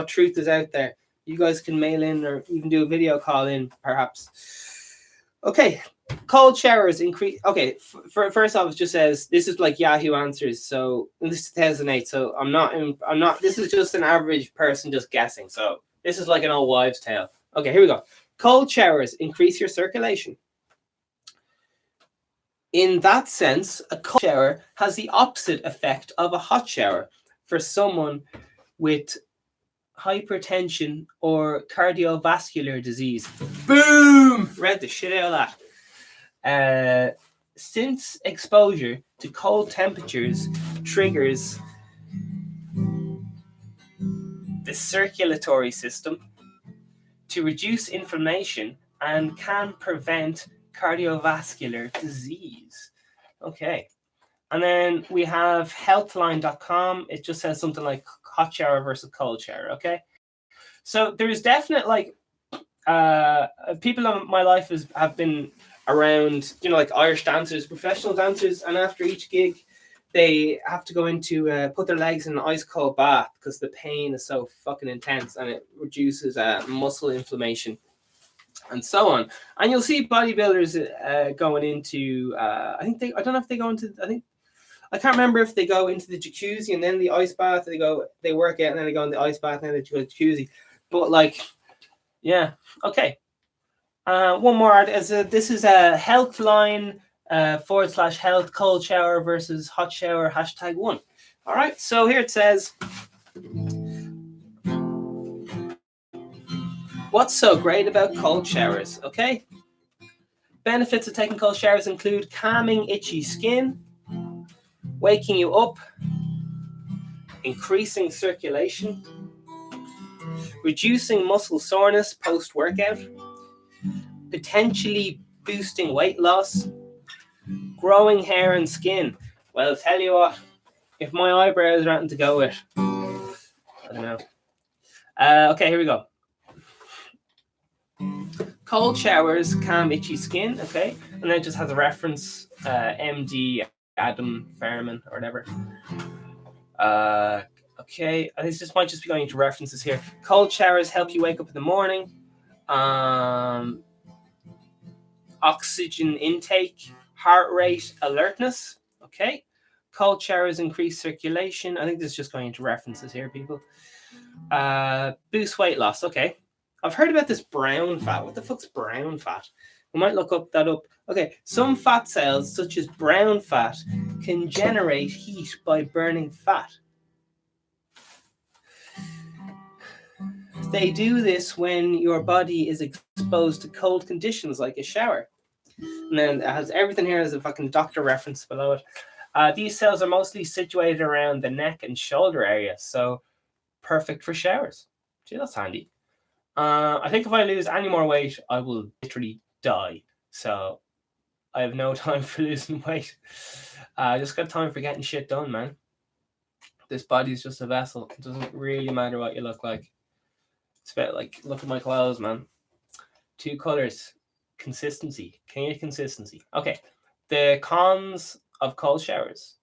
truth is out there. You guys can mail in or even do a video call in, perhaps. Okay, cold showers increase. Okay, first off, it just says this is like Yahoo Answers. So this is 2008. So I'm not. This is just an average person just guessing. So this is like an old wives' tale. Okay, here we go. Cold showers increase your circulation. In that sense, a cold shower has the opposite effect of a hot shower for someone with hypertension or cardiovascular disease. Boom! Read the shit out of that. Since exposure to cold temperatures triggers the circulatory system to reduce inflammation and can prevent cardiovascular disease. Okay. And then we have healthline.com. It just says something like hot shower versus cold shower. Okay. So there's definite like people in my life have been around, like Irish dancers, professional dancers, and after each gig, they have to go into put their legs in an ice cold bath because the pain is so fucking intense and it reduces muscle inflammation and so on. And you'll see bodybuilders going into I don't know if they go into, I can't remember if they go into the jacuzzi and then the ice bath. They work out and then they go in the ice bath and then they go to the jacuzzi. But like, yeah, okay. One more. This is a Healthline /health cold shower versus hot shower #1. All right. So here it says, what's so great about cold showers? Okay. Benefits of taking cold showers include calming itchy skin, waking you up, increasing circulation, reducing muscle soreness post-workout, potentially boosting weight loss, growing hair and skin. Well, I'll tell you what, if my eyebrows are anything to go with, I don't know. Okay, here we go. Cold showers calm itchy skin, okay? And then it just has a reference, MD Adam Fairman or whatever. Okay, this might just be going into references here. Cold showers help you wake up in the morning. Oxygen intake, heart rate, alertness. Okay. Cold showers increase circulation. I think this is just going into references here, people. Boost weight loss. Okay. I've heard about this brown fat. What the fuck's brown fat? We might look that up. Okay. Some fat cells, such as brown fat, can generate heat by burning fat. They do this when your body is exposed to cold conditions like a shower. And then it has everything here as a fucking doctor reference below it. These cells are mostly situated around the neck and shoulder area, so perfect for showers. Gee, that's handy. I think if I lose any more weight, I will literally die. So I have no time for losing weight. I just got time for getting shit done, man. This body's just a vessel. It doesn't really matter what you look like. It's about like, look at my clothes, man. 2 colors. Consistency. King of consistency. Okay. The cons of cold showers.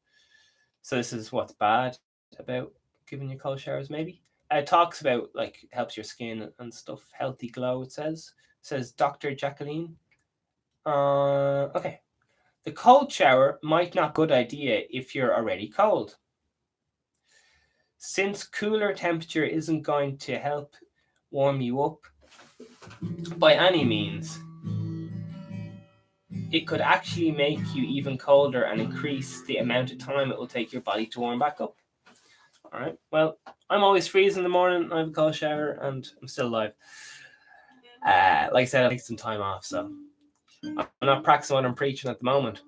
So this is what's bad about giving you cold showers, maybe. It talks about, like, helps your skin and stuff. Healthy glow, it says. It says Dr. Jacqueline. Okay. The cold shower might not be a good idea if you're already cold. Since cooler temperature isn't going to help warm you up by any means, it could actually make you even colder and increase the amount of time it will take your body to warm back up. All right. Well, I'm always freezing in the morning. I have a cold shower and I'm still alive. Like I said, I'll take some time off, so I'm not practicing what I'm preaching at the moment.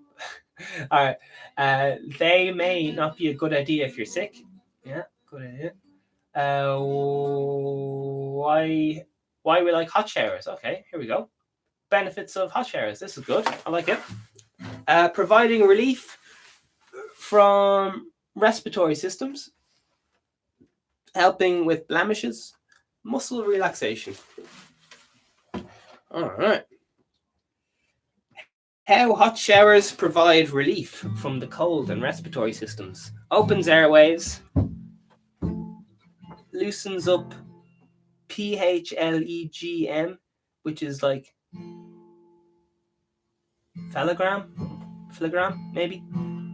All right. They may not be a good idea if you're sick. Yeah, good idea. Why we like hot showers? Okay, here we go. Benefits of hot showers. This is good. I like it. Providing relief from respiratory systems, helping with blemishes, muscle relaxation. All right. How hot showers provide relief from the cold and respiratory systems. Opens airwaves, loosens up PHLEGM, which is like phlegram, maybe.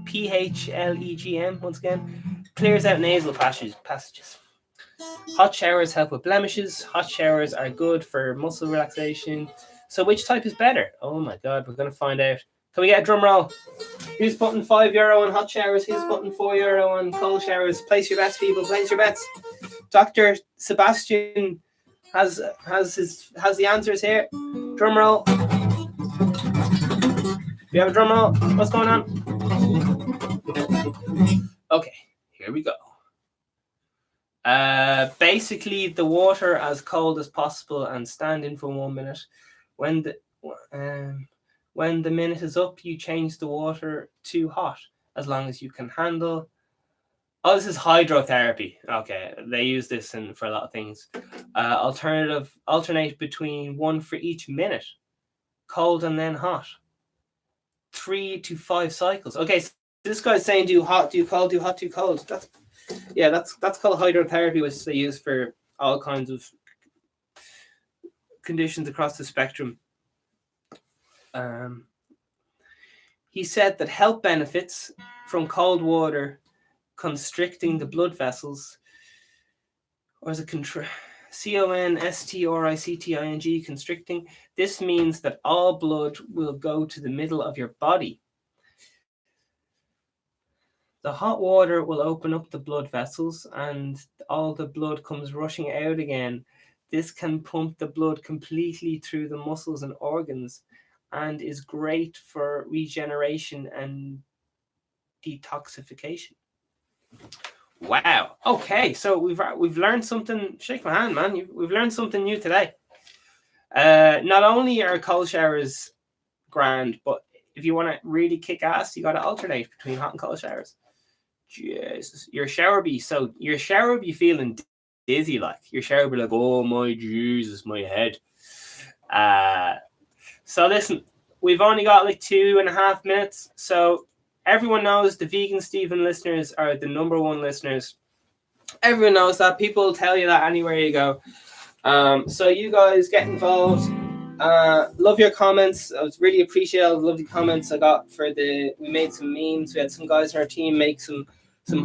PHLEGM, once again. Clears out nasal passages. Hot showers help with blemishes. Hot showers are good for muscle relaxation. So which type is better? Oh my god, we're going to find out. Can we get a drum roll? Who's putting €5 on hot showers? Who's putting €4 on cold showers? Place your bets, people. Place your bets. Dr. Sebastian has the answers here. Drum roll. Do you have a drum roll? What's going on? Okay, here we go. Basically, the water as cold as possible and stand in for 1 minute. When the minute is up, you change the water to hot as long as you can handle. Oh, this is hydrotherapy. Okay, they use this for a lot of things. Alternate between one for each minute, cold and then hot. 3 to 5 cycles. Okay, so this guy's saying do hot, do cold, do hot, do cold. That's called hydrotherapy, which they use for all kinds of conditions across the spectrum. He said that health benefits from cold water constricting the blood vessels, or is it constricting, constricting. This means that all blood will go to the middle of your body. The hot water will open up the blood vessels and all the blood comes rushing out again. This can pump the blood completely through the muscles and organs and is great for regeneration and detoxification. Wow. Okay, so we've learned something. Shake my hand, man. We've learned something new today. Not only are cold showers grand, but if you want to really kick ass, you got to alternate between hot and cold showers. Jesus, your shower be feeling dizzy, like your shower be like, oh my Jesus, my head. So listen, we've only got like 2.5 minutes. So everyone knows the VeganSteven listeners are the number one listeners. Everyone knows that. People tell you that anywhere you go. So you guys get involved. Love your comments. I was really appreciate all the lovely comments I got we made some memes. We had some guys on our team make some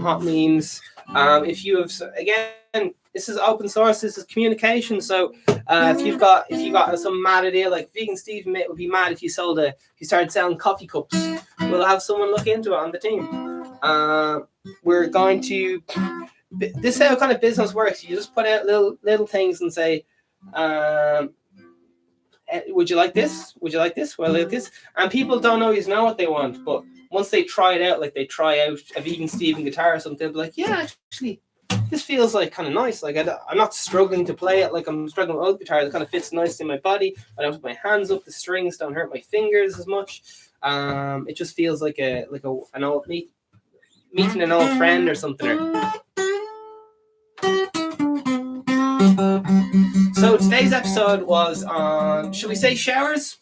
hot memes. If you have, again, this is open source, this is communication. So if you got some mad idea, like VeganSteven would be mad if you started selling coffee cups. We'll have someone look into it on the team. We're going to, this is how kind of business works. You just put out little things and say, would you like this? Would you like this? Well, like this. And people don't always know what they want, but once they try it out, like they try out a VeganSteven guitar or something, they'll be like, yeah, actually, this feels like kind of nice. Like I'm not struggling to play it like I'm struggling with old guitar. It kind of fits nicely in my body. I don't put my hands up. The strings don't hurt my fingers as much. It just feels like an old meeting an old friend or something. So today's episode was on, should we say showers?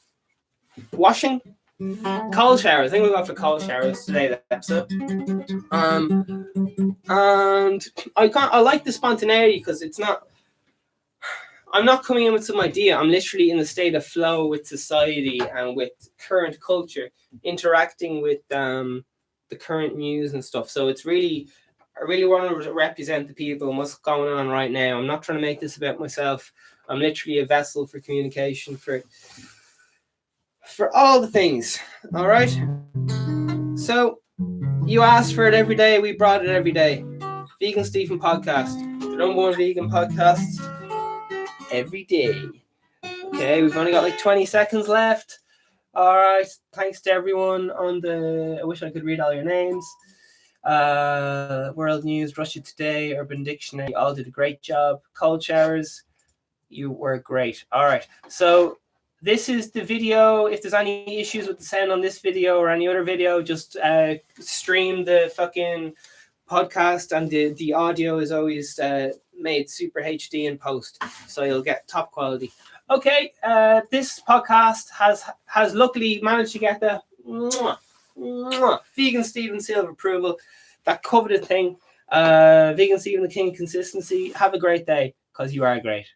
Washing? Cold showers. I think we'll go for cold showers today, that episode. And I like the spontaneity because I'm not coming in with some idea. I'm literally in the state of flow with society and with current culture, interacting with the current news and stuff. So I really want to represent the people and what's going on right now. I'm not trying to make this about myself. I'm literally a vessel for communication for all the things. All right. So you asked for it every day. We brought it every day. VeganSteven podcast, the number one vegan podcast every day. Okay, we've only got like 20 seconds left. All right. Thanks to everyone on the. I wish I could read all your names. World News, Russia Today, Urban Dictionary, all did a great job. Cold showers, you were great. All right. So this is the video. If there's any issues with the sound on this video or any other video, just stream the fucking podcast, and the audio is always made super HD in post, so you'll get top quality. Okay, this podcast has luckily managed to get the VeganSteven seal of approval, that coveted thing. VeganSteven, the king of consistency. Have a great day, because you are great.